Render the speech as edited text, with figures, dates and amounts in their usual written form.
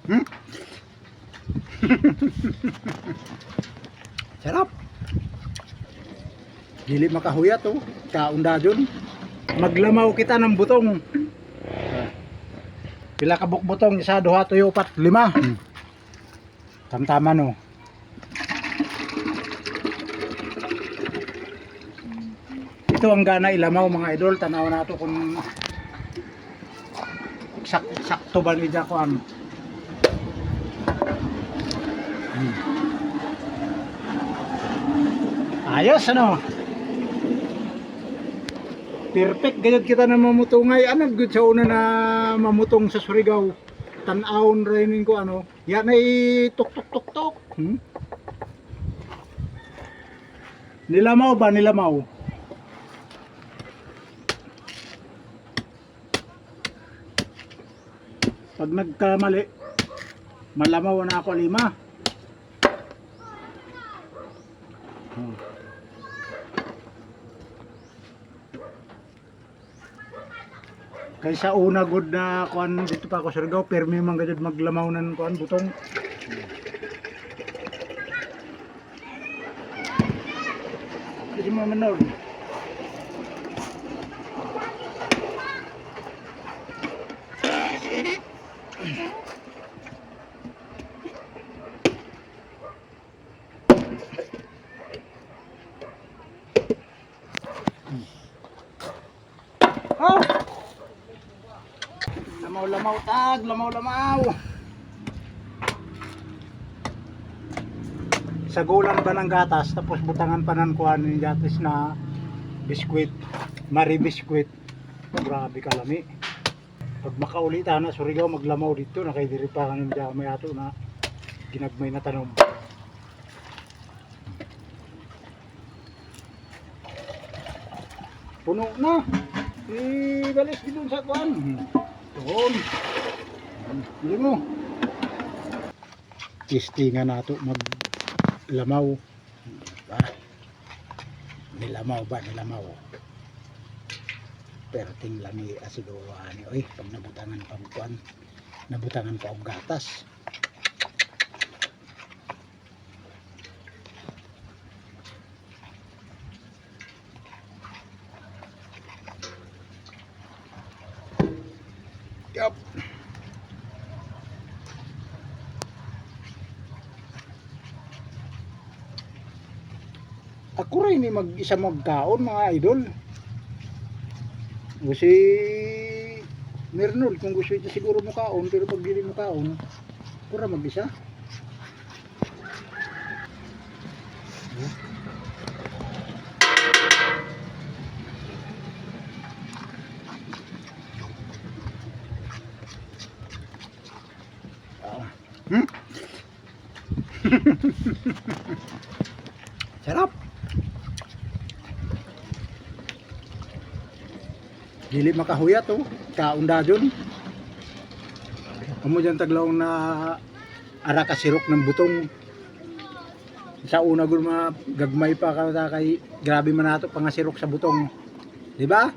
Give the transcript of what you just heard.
Hmm? Sarap. Dili makahuyat oh. Kaunda dyan. Maglamaw kita ng butong. Pila ka butong, isa, duha, tuyo, upat, lima. Tamtama no. Ito ang gana ilamaw mga idol. Tanaw na ito kung sakto ba nila ko ano. Ayos ano. Perfect gayud kita na mamutungay. Ano good sa una na mamutong sa Surigao. Tan-awon rainin ko ano. Yan ay tuk tuk tuk tuk. Nilamaw ba nilamaw? Pag nagkamali, malamaw na ako 5. Kaysa una good na kuan dito pa ako sa Surigao, permi man gayud maglamaw nan kuan butong. Hindi mo manor. Oh! Lamaw-lamaw tag, lamaw-lamaw. Sagulan ba ng gatas tapos butangan pa ng kuhan ng gatas na biskwit, Marie biskwit. Grabe kalami. Pag makaulitan na Surigao maglamaw dito, nakaidiri pa kanin dyan may ato na ginagmay na tanom. Puno na. Ibalis dito sa kuhan. Doon. Hindi mo. Testingan na ito maglamaw. Nilamaw ba? Nilamaw. Pero tinglan ni asido ani oy pag nabutangan pa ang kuhan. Nabutangan pa ang gatas. Yup. Ako rin ni mag-isa magkaon mga idol. O si Mernol kung gusto ito siguro makaon, pero pag hindi makaon, ako rin mag-isa. Sarap. Dili makahuyat oh. Kaunda dyan. Amo dyan taglaw na ara ka sirok ng butong. Sa una gud mga gagmay pa ka kay grabe man nato pangasirok sa butong. Di ba?